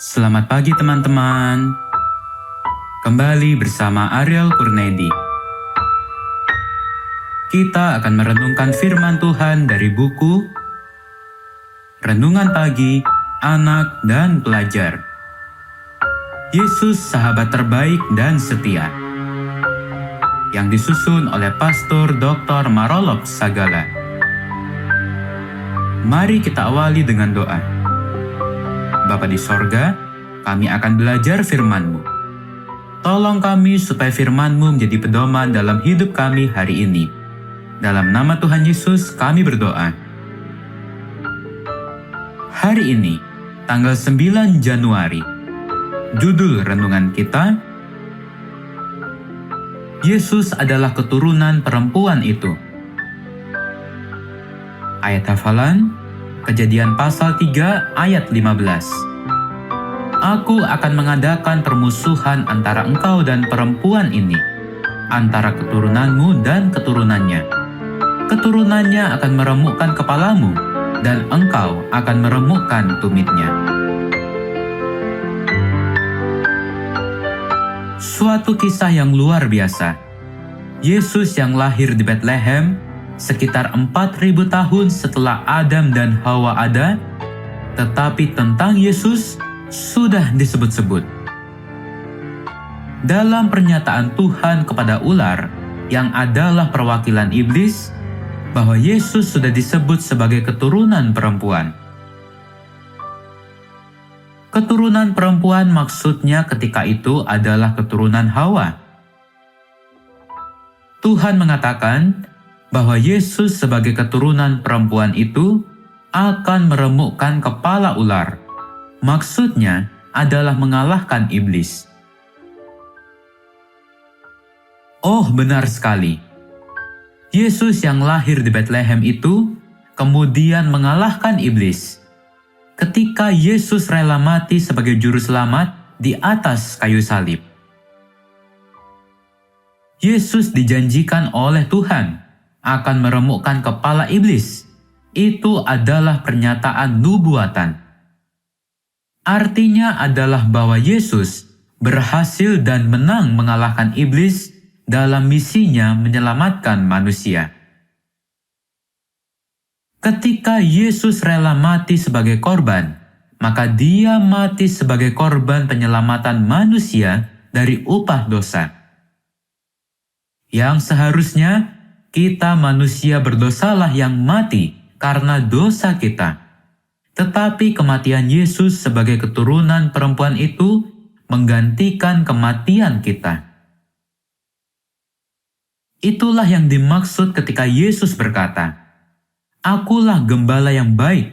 Selamat pagi teman-teman. Kembali bersama Ariel Kurnedi. Kita akan merenungkan firman Tuhan dari buku Renungan Pagi Anak dan Pelajar. Yesus sahabat terbaik dan setia. Yang disusun oleh Pastor Dr. Marolop Sagala. Mari kita awali dengan doa. Bapa di sorga, kami akan belajar firman-Mu. Tolong kami supaya firman-Mu menjadi pedoman dalam hidup kami hari ini. Dalam nama Tuhan Yesus kami berdoa. Hari ini, tanggal 9 Januari, judul renungan kita, Yesus adalah keturunan perempuan itu. Ayat hafalan, Kejadian pasal 3 ayat 15. Aku akan mengadakan permusuhan antara engkau dan perempuan ini, antara keturunanmu dan keturunannya. Keturunannya akan meremukkan kepalamu, dan engkau akan meremukkan tumitnya. Suatu kisah yang luar biasa. Yesus yang lahir di Bethlehem sekitar 4.000 tahun setelah Adam dan Hawa ada, tetapi tentang Yesus sudah disebut-sebut. Dalam pernyataan Tuhan kepada ular, yang adalah perwakilan iblis, bahwa Yesus sudah disebut sebagai keturunan perempuan. Keturunan perempuan maksudnya ketika itu adalah keturunan Hawa. Tuhan mengatakan bahwa Yesus sebagai keturunan perempuan itu akan meremukkan kepala ular. Maksudnya adalah mengalahkan iblis. Oh, benar sekali. Yesus yang lahir di Bethlehem itu kemudian mengalahkan iblis. Ketika Yesus rela mati sebagai juru selamat di atas kayu salib. Yesus dijanjikan oleh Tuhan akan meremukkan kepala iblis. Itu adalah pernyataan nubuatan. Artinya adalah bahwa Yesus berhasil dan menang mengalahkan iblis dalam misinya menyelamatkan manusia. Ketika Yesus rela mati sebagai korban, maka Dia mati sebagai korban penyelamatan manusia dari upah dosa. Yang seharusnya kita manusia berdosalah yang mati karena dosa kita. Tetapi kematian Yesus sebagai keturunan perempuan itu menggantikan kematian kita. Itulah yang dimaksud ketika Yesus berkata, "Akulah gembala yang baik.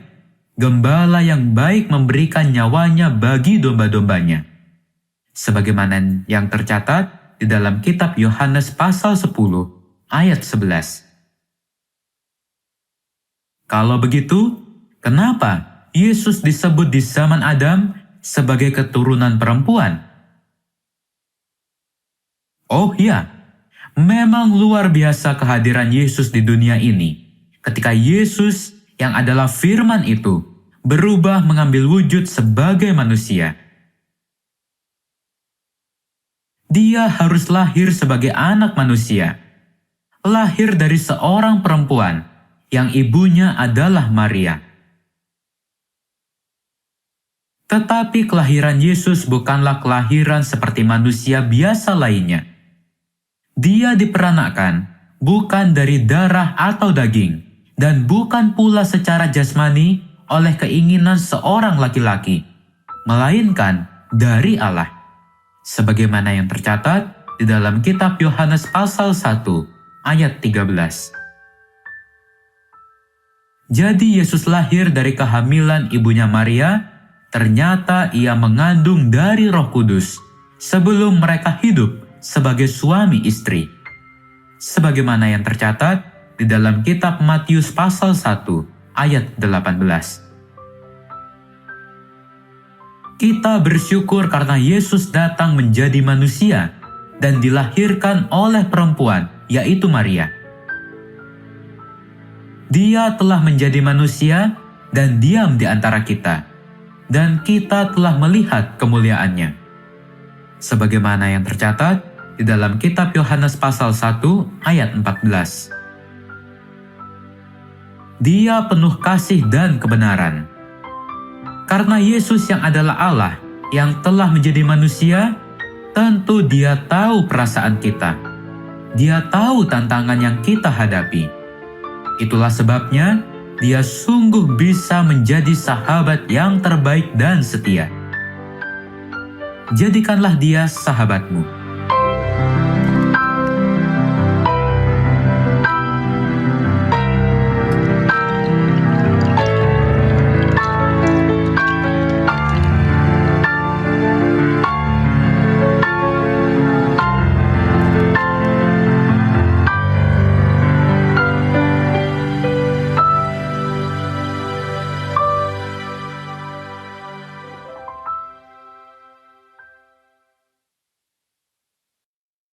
Gembala yang baik memberikan nyawanya bagi domba-dombanya." Sebagaimana yang tercatat di dalam kitab Yohanes pasal 10 ayat 11. Kalau begitu, kenapa Yesus disebut di zaman Adam sebagai keturunan perempuan? Oh ya, memang luar biasa kehadiran Yesus di dunia ini. Ketika Yesus yang adalah firman itu berubah mengambil wujud sebagai manusia. Dia harus lahir sebagai anak manusia. Lahir dari seorang perempuan yang ibunya adalah Maria. Tetapi kelahiran Yesus bukanlah kelahiran seperti manusia biasa lainnya. Dia diperanakkan bukan dari darah atau daging, dan bukan pula secara jasmani oleh keinginan seorang laki-laki, melainkan dari Allah. Sebagaimana yang tercatat di dalam kitab Yohanes pasal 1 ayat 13. Jadi Yesus lahir dari kehamilan ibunya Maria, ternyata ia mengandung dari Roh Kudus sebelum mereka hidup sebagai suami istri. Sebagaimana yang tercatat di dalam kitab Matius pasal 1 ayat 18. Kita bersyukur karena Yesus datang menjadi manusia dan dilahirkan oleh perempuan, yaitu Maria. Dia telah menjadi manusia dan diam di antara kita. dan kita telah melihat kemuliaannya. Sebagaimana yang tercatat di dalam kitab Yohanes pasal 1 ayat 14. Dia penuh kasih dan kebenaran. Karena Yesus yang adalah Allah yang telah menjadi manusia, tentu Dia tahu perasaan kita. Dia tahu tantangan yang kita hadapi. Itulah sebabnya Dia sungguh bisa menjadi sahabat yang terbaik dan setia. Jadikanlah Dia sahabatmu.